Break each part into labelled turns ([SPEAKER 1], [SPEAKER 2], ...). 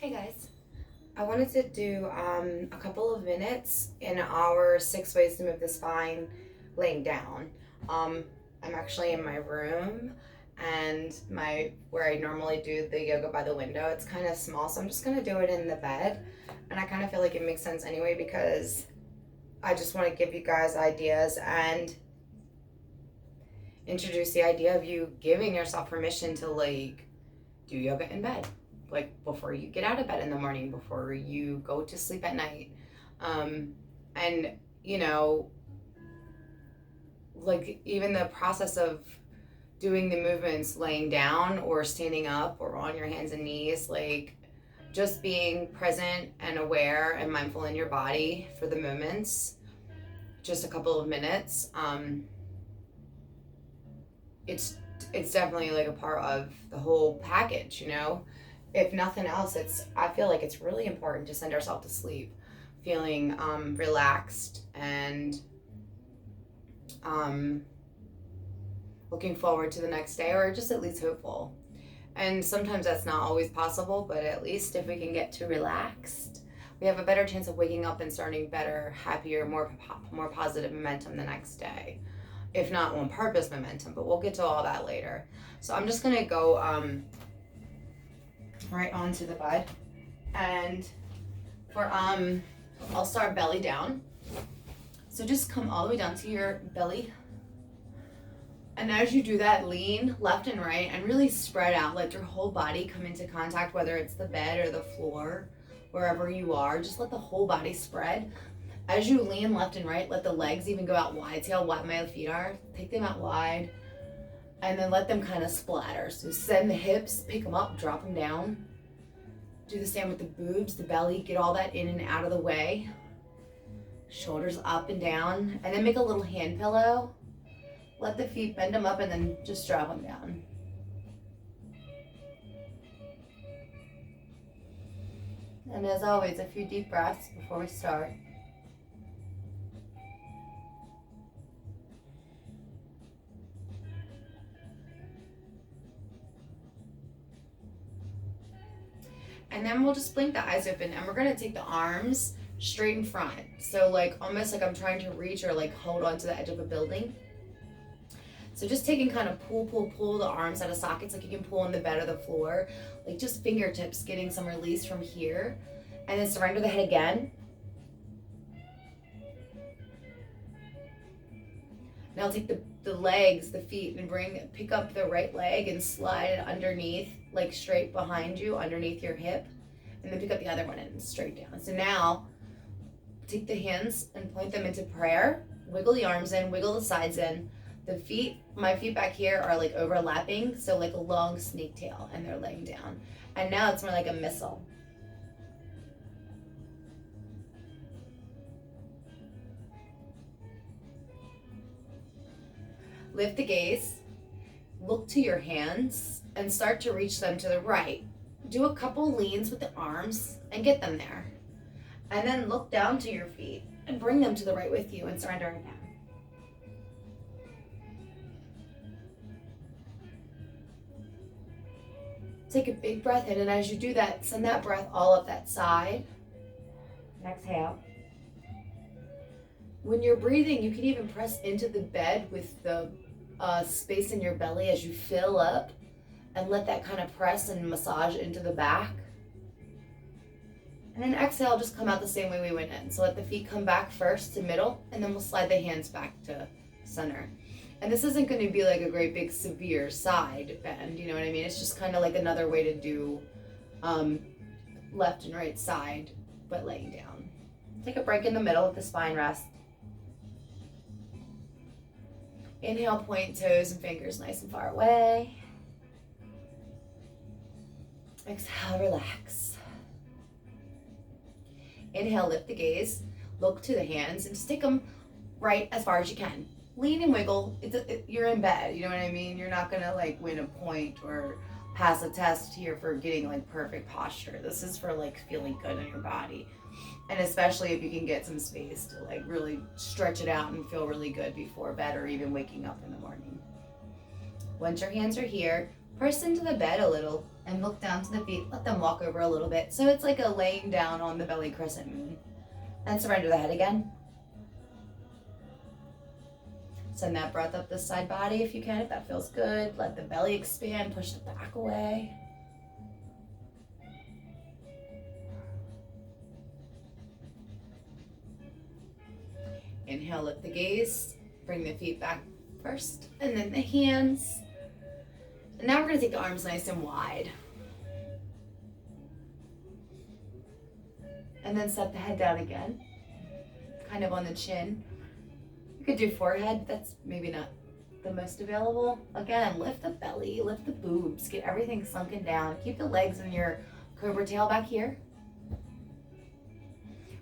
[SPEAKER 1] Hey guys, I wanted to do a couple of minutes in our 6 ways to move the spine laying down. Um, I'm actually in my room and my where I normally do the yoga by the window. It's kind of small, so I'm just gonna do it in the bed. And I kind of feel like it makes sense anyway because I just want to give you guys ideas and introduce the idea of you giving yourself permission to do yoga in bed, like before you get out of bed in the morning, before you go to sleep at night. Um, and, you know, like even the process of doing the movements laying down or standing up or on your hands and knees, like just being present and aware and mindful in your body for the movements, just a couple of minutes. It's definitely like a part of the whole package, you know. If nothing else, I feel like it's really important to send ourselves to sleep feeling relaxed and um, looking forward to the next day, or just at least hopeful. And sometimes that's not always possible, but at least if we can get too relaxed, we have a better chance of waking up and starting better, happier, more positive momentum the next day. If not on purpose momentum, but we'll get to all that later. So I'm just gonna go right onto the bed, and for I'll start belly down. So just come all the way down to your belly, and as you do that, lean left and right and really spread out. Let your whole body come into contact, whether it's the bed or the floor, wherever you are. Just let the whole body spread. As you lean left and right, let the legs even go out wide. See how wide my feet are? Take them out wide, and then let them kind of splatter. So send the hips, pick them up, drop them down. Do the same with the boobs, the belly, get all that in and out of the way. Shoulders up and down, and then make a little hand pillow. Let the feet bend them up and then just drop them down. And as always, a few deep breaths before we start. And then we'll just blink the eyes open, and we're gonna take the arms straight in front. So like almost like I'm trying to reach or like hold on to the edge of a building. So just taking kind of pull the arms out of sockets, like you can pull on the bed or the floor, like just fingertips getting some release from here. And then surrender the head again. Now take the legs, the feet, and pick up the right leg and slide it underneath, like straight behind you, underneath your hip. And then pick up the other one and straight down. So now take the hands and point them into prayer. Wiggle the arms in, wiggle the sides in. The feet, my feet back here are like overlapping, so like a long snake tail, and they're laying down. And now it's more like a missile. Lift the gaze, look to your hands, and start to reach them to the right. Do a couple leans with the arms and get them there. And then look down to your feet and bring them to the right with you and surrender it down. Take a big breath in, and as you do that, send that breath all up that side. And exhale. When you're breathing, you can even press into the bed with the space in your belly as you fill up, and let that kind of press and massage into the back. And then exhale, just come out the same way we went in. So let the feet come back first to middle, and then we'll slide the hands back to center. And this isn't going to be like a great big severe side bend, you know what I mean? It's just kind of like another way to do left and right side, but laying down. Take a break in the middle with the spine rest. Inhale, point toes and fingers nice and far away. Exhale, relax. Inhale, lift the gaze, look to the hands, and just take them right as far as you can. Lean and wiggle. You're in bed, you know what I mean? You're not gonna like win a point or pass a test here for getting like perfect posture. This is for like feeling good in your body. And especially if you can get some space to like really stretch it out and feel really good before bed or even waking up in the morning. Once your hands are here, Press into the bed a little and look down to the feet. Let them walk over a little bit. So it's like a laying down on the belly crescent moon. And surrender the head again. Send that breath up the side body if you can, if that feels good. Let the belly expand, push the back away. Inhale, lift the gaze. Bring the feet back first, and then the hands. And now we're gonna take the arms nice and wide. And then set the head down again, kind of on the chin. You could do forehead, that's maybe not the most available. Again, lift the belly, lift the boobs, get everything sunken down. Keep the legs and your cobra tail back here.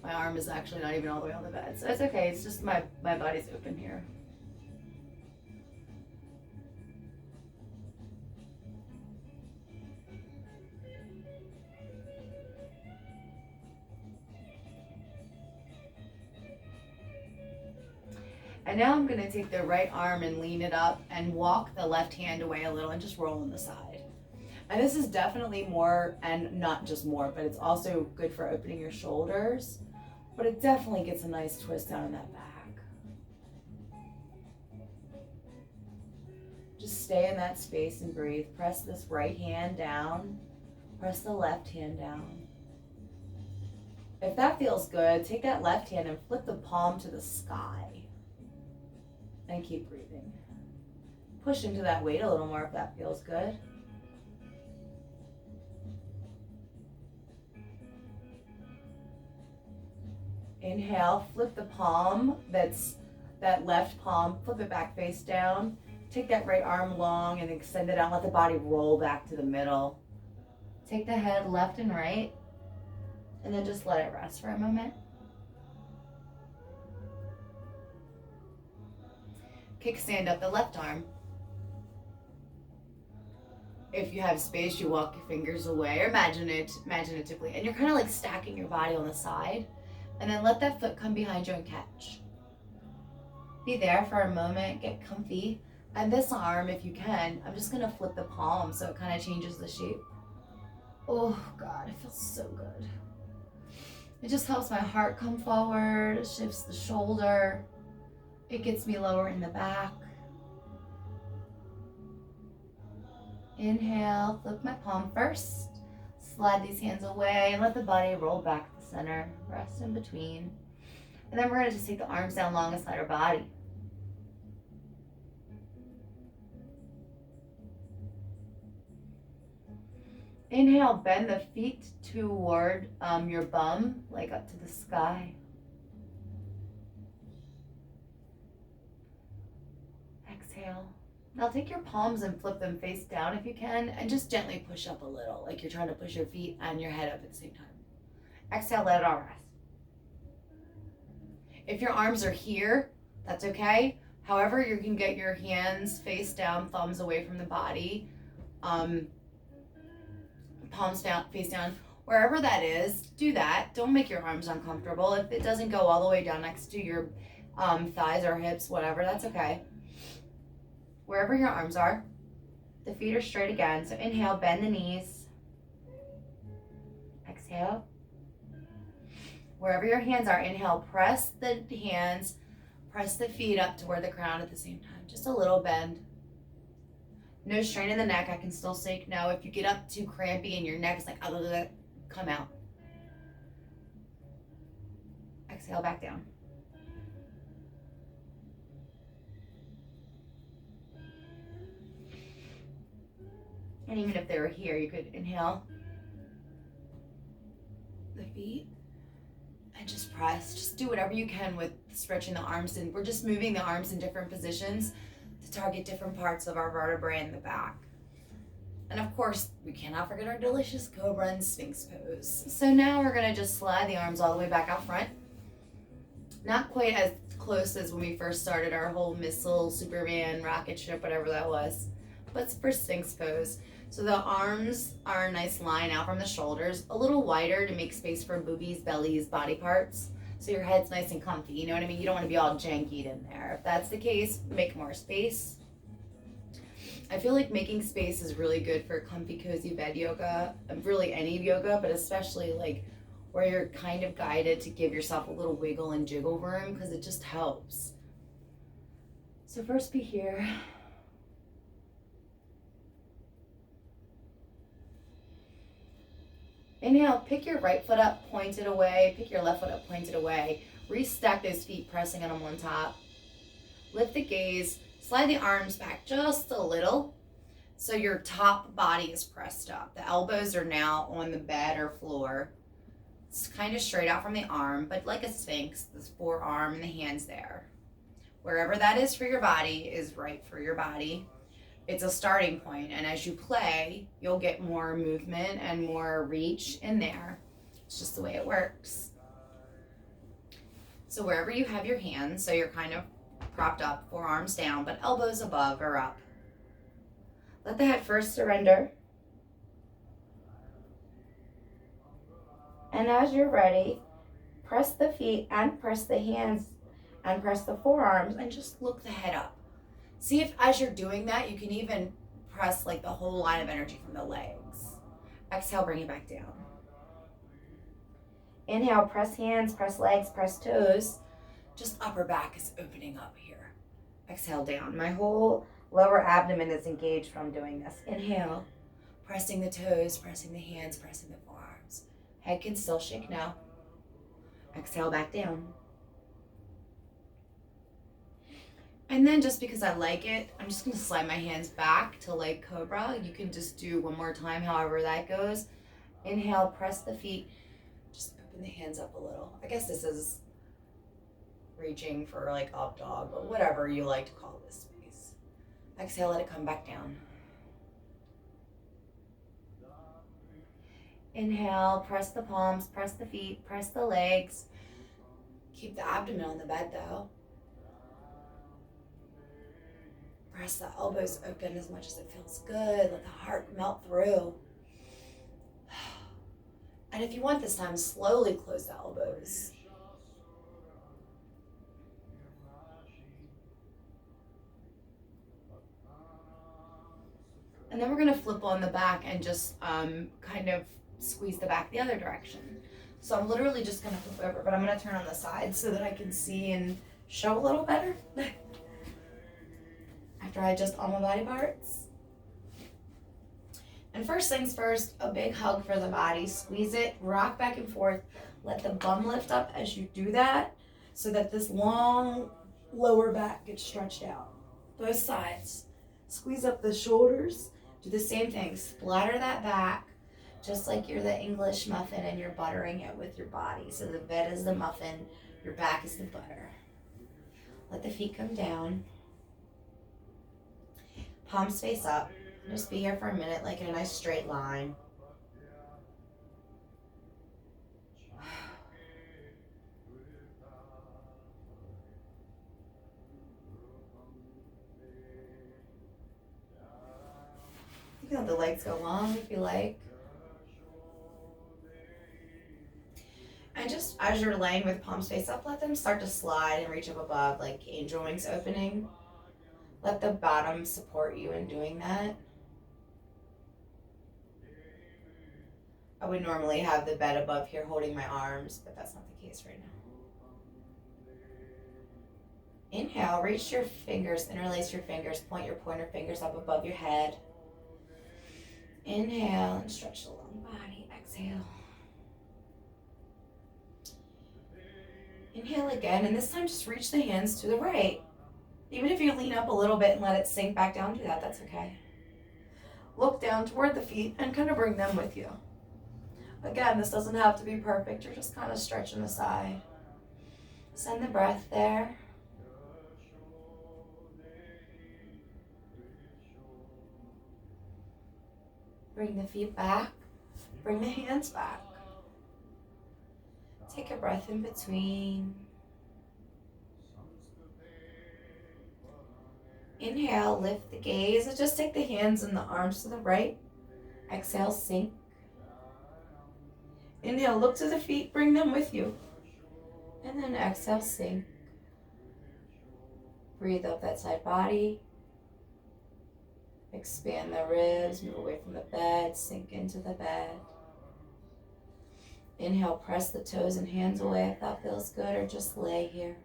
[SPEAKER 1] My arm is actually not even all the way on the bed, so it's okay, it's just my body's open here. And now I'm gonna take the right arm and lean it up and walk the left hand away a little and just roll on the side. And this is definitely more, and not just more, but it's also good for opening your shoulders. But it definitely gets a nice twist down in that back. Just stay in that space and breathe. Press this right hand down. Press the left hand down. If that feels good, take that left hand and flip the palm to the sky. And keep breathing. Push into that weight a little more if that feels good. Inhale, flip the palm, that left palm, flip it back face down. Take that right arm long and extend it out, let the body roll back to the middle. Take the head left and right, and then just let it rest for a moment. Kickstand up the left arm. If you have space, you walk your fingers away, or imaginatively, and you're kind of like stacking your body on the side. And then let that foot come behind you and catch. Be there for a moment, get comfy. And this arm, if you can, I'm just gonna flip the palm so it kind of changes the shape. Oh God, it feels so good. It just helps my heart come forward, it shifts the shoulder. It gets me lower in the back. Inhale, flip my palm first. Slide these hands away and let the body roll back to the center. Rest in between. And then we're going to just take the arms down long beside our body. Inhale, bend the feet toward your bum, like up to the sky. Exhale. Now take your palms and flip them face down if you can, and just gently push up a little, like you're trying to push your feet and your head up at the same time. Exhale, let it all rest. If your arms are here, that's okay. However, you can get your hands face down, thumbs away from the body, palms down, face down. Wherever that is, do that. Don't make your arms uncomfortable. If it doesn't go all the way down next to your thighs or hips, whatever, that's okay. Wherever your arms are, the feet are straight again. So inhale, bend the knees. Exhale. Wherever your hands are, inhale, press the hands, press the feet up toward the crown at the same time. Just a little bend. No strain in the neck. I can still say no. If you get up too crampy and your neck is like, come out. Exhale, back down. And even if they were here, you could inhale the feet and just press. Just do whatever you can with stretching the arms. And we're just moving the arms in different positions to target different parts of our vertebrae in the back. And of course, we cannot forget our delicious cobra and sphinx pose. So now we're gonna just slide the arms all the way back out front. Not quite as close as when we first started our whole missile, Superman, rocket ship, whatever that was. But it's for sphinx pose. So the arms are a nice line out from the shoulders, a little wider to make space for boobies, bellies, body parts. So your head's nice and comfy, you know what I mean? You don't want to be all jankied in there. If that's the case, make more space. I feel like making space is really good for comfy, cozy bed yoga, really any yoga, but especially like where you're kind of guided to give yourself a little wiggle and jiggle room because it just helps. So first be here. Inhale, pick your right foot up, point it away. Pick your left foot up, point it away. Restack those feet, pressing on them on top. Lift the gaze, slide the arms back just a little so your top body is pressed up. The elbows are now on the bed or floor. It's kind of straight out from the arm, but like a sphinx, this forearm and the hands there. Wherever that is for your body is right for your body. It's a starting point, and as you play, you'll get more movement and more reach in there. It's just the way it works. So wherever you have your hands, so you're kind of propped up, forearms down, but elbows above or up. Let the head first surrender. And as you're ready, press the feet and press the hands and press the forearms and just look the head up. See if as you're doing that, you can even press like the whole line of energy from the legs. Exhale, bring it back down. Inhale, press hands, press legs, press toes. Just upper back is opening up here. Exhale down. My whole lower abdomen is engaged from doing this. Inhale, pressing the toes, pressing the hands, pressing the forearms. Head can still shake now. Exhale back down. And then just because I like it, I'm just going to slide my hands back to like cobra. You can just do one more time, however that goes. Inhale, press the feet. Just open the hands up a little. I guess this is reaching for like up dog, but whatever you like to call this space. Exhale, let it come back down. Inhale, press the palms, press the feet, press the legs. Keep the abdomen on the bed though. Press the elbows open as much as it feels good. Let the heart melt through. And if you want this time, slowly close the elbows. And then we're going to flip on the back and just kind of squeeze the back the other direction. So I'm literally just going to flip over, but I'm going to turn on the side so that I can see and show a little better. After I adjust all my body parts. And first things first, a big hug for the body. Squeeze it, rock back and forth. Let the bum lift up as you do that so that this long lower back gets stretched out. Both sides. Squeeze up the shoulders. Do the same thing. Splatter that back just like you're the English muffin and you're buttering it with your body. So the bed is the muffin, your back is the butter. Let the feet come down. Palms face up. Just be here for a minute like in a nice straight line. You can let the legs go long if you like. And just as you're laying with palms face up, let them start to slide and reach up above like angel wings opening. Let the bottom support you in doing that. I would normally have the bed above here holding my arms, but that's not the case right now. Inhale, reach your fingers, interlace your fingers, point your pointer fingers up above your head. Inhale and stretch the long body. Exhale. Inhale again, and this time just reach the hands to the right. Even if you lean up a little bit and let it sink back down, do that, that's okay. Look down toward the feet and kind of bring them with you. Again, this doesn't have to be perfect, you're just kind of stretching the side. Send the breath there. Bring the feet back, bring the hands back. Take a breath in between. Inhale, lift the gaze, and just take the hands and the arms to the right. Exhale, sink. Inhale, look to the feet, bring them with you. And then exhale, sink. Breathe up that side body. Expand the ribs, move away from the bed, sink into the bed. Inhale, press the toes and hands away if that feels good, or just lay here.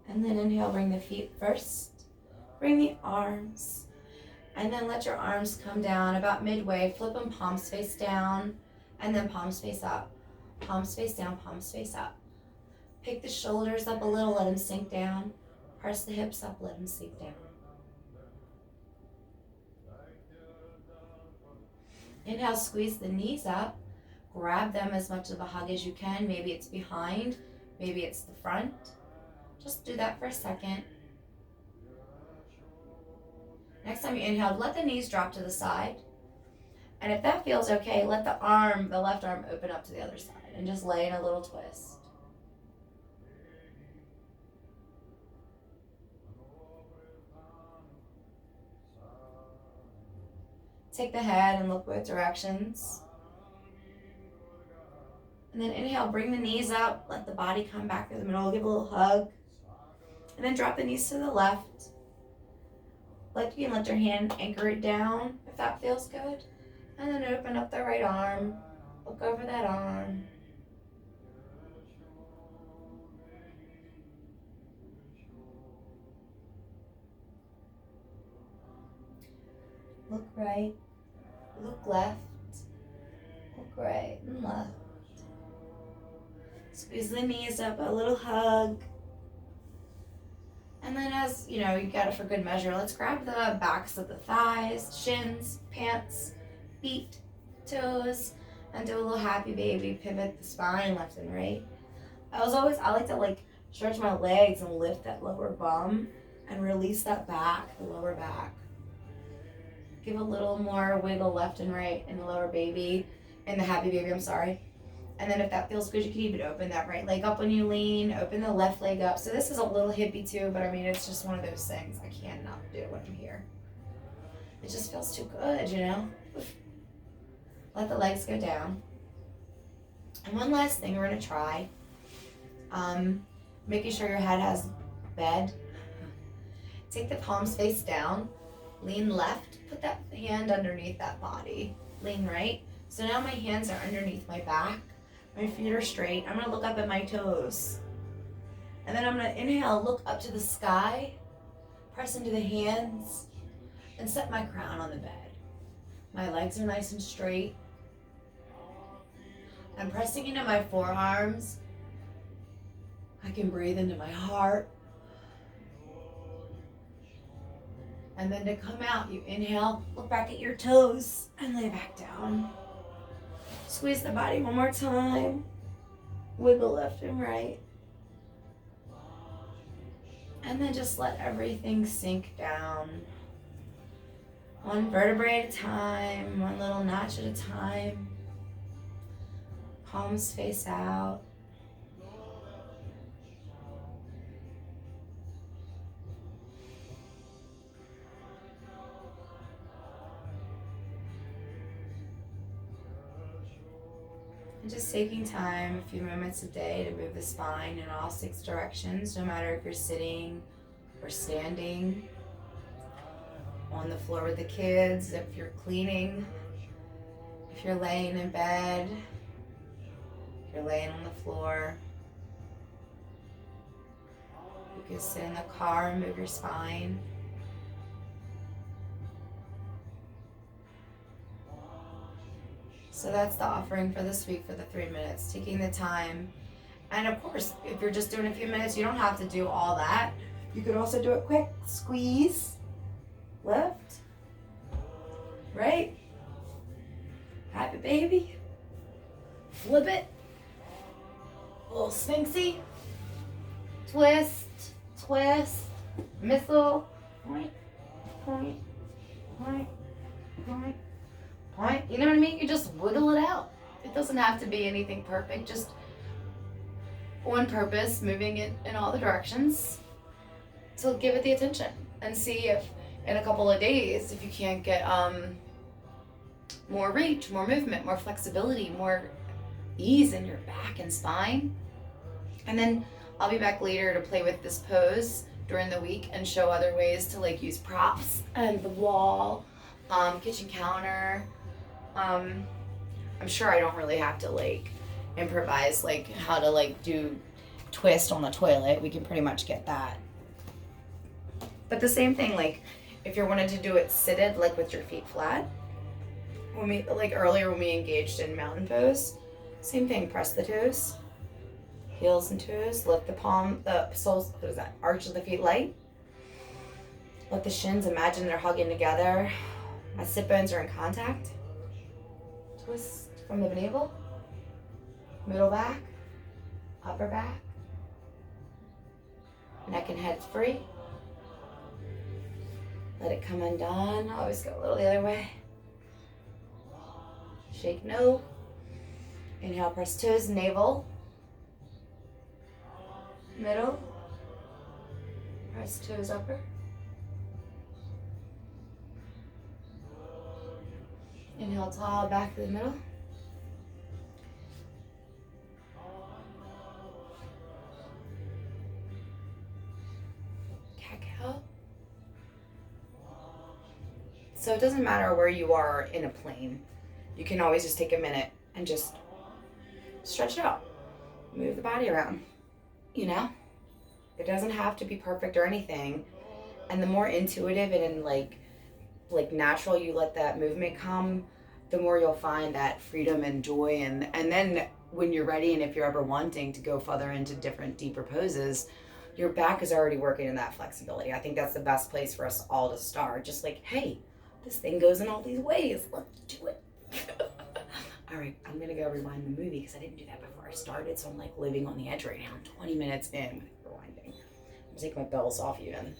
[SPEAKER 1] And then inhale, bring the feet first. Bring the arms. And then let your arms come down about midway. Flip them palms face down. And then palms face up. Palms face down, palms face up. Pick the shoulders up a little, let them sink down. Press the hips up, let them sink down. Inhale, squeeze the knees up. Grab them as much of a hug as you can. Maybe it's behind, maybe it's the front. Just do that for a second. Next time you inhale, let the knees drop to the side. And if that feels okay, let the left arm open up to the other side and just lay in a little twist. Take the head and look both directions. And then inhale, bring the knees up, let the body come back through the middle, give a little hug. And then drop the knees to the left. You can let your hand anchor it down if that feels good. And then open up the right arm, look over that arm. Look right, look left, look right and left. Squeeze the knees up, a little hug. And then as, you got it for good measure, let's grab the backs of the thighs, shins, pants, feet, toes, and do a little happy baby. Pivot the spine left and right. I like to stretch my legs and lift that lower bum and release that back, the lower back. Give a little more wiggle left and right in the lower baby, in the happy baby, I'm sorry. And then if that feels good, you can even open that right leg up when you lean, open the left leg up. So this is a little hippie too, but it's just one of those things. I can't not do it when I'm here. It just feels too good, Let the legs go down. And one last thing we're gonna try, making sure your head has bed. Take the palms face down, lean left, put that hand underneath that body, lean right. So now my hands are underneath my back. My feet are straight. I'm going to look up at my toes. And then I'm going to inhale, look up to the sky, press into the hands, and set my crown on the bed. My legs are nice and straight. I'm pressing into my forearms. I can breathe into my heart. And then to come out, you inhale, look back at your toes, and lay back down. Squeeze the body one more time. Wiggle left and right. And then just let everything sink down. One vertebrae at a time, one little notch at a time. Palms face out. And just taking time, a few moments a day, to move the spine in all 6 directions, no matter if you're sitting or standing, on the floor with the kids, if you're cleaning, if you're laying in bed, if you're laying on the floor. You can sit in the car and move your spine. So that's the offering for this week for the 3 minutes, taking the time. And of course, if you're just doing a few minutes, you don't have to do all that. You could also do it quick. Squeeze, left, right, happy baby, flip it, a little sphinxy, twist, twist, missile, point, point, point, point. Point, you know what I mean? You just wiggle it out. It doesn't have to be anything perfect, just one purpose, moving it in all the directions. So give it the attention and see if in a couple of days, if you can't get more reach, more movement, more flexibility, more ease in your back and spine. And then I'll be back later to play with this pose during the week and show other ways to like use props and the wall, kitchen counter. I'm sure I don't really have to like improvise like how to like do twist on the toilet. We can pretty much get that. But the same thing, like if you're wanting to do it seated, like with your feet flat, when we like earlier when we engaged in mountain pose, same thing, press the toes, heels and toes, lift the soles, what is that, arch of the feet light. Let the shins, imagine they're hugging together. My sit bones are in contact. Twist from the navel, middle back, upper back, neck and head free. Let it come undone. Always go a little the other way. Shake no. Inhale, press toes, navel, middle, press toes upper. Inhale, tall, back to the middle. Cat-cow. So it doesn't matter where you are in a plane. You can always just take a minute and just stretch it out. Move the body around, you know? It doesn't have to be perfect or anything. And the more intuitive and like natural you let that movement come, the more you'll find that freedom and joy. And then when you're ready, and if you're ever wanting to go further into different deeper poses, your back is already working in that flexibility. I think that's the best place for us all to start. Just like, hey, this thing goes in all these ways. Let's do it. All right, I'm gonna go rewind the movie because I didn't do that before I started. So I'm like living on the edge right now. I'm 20 minutes in with rewinding. I'm taking my bells off even.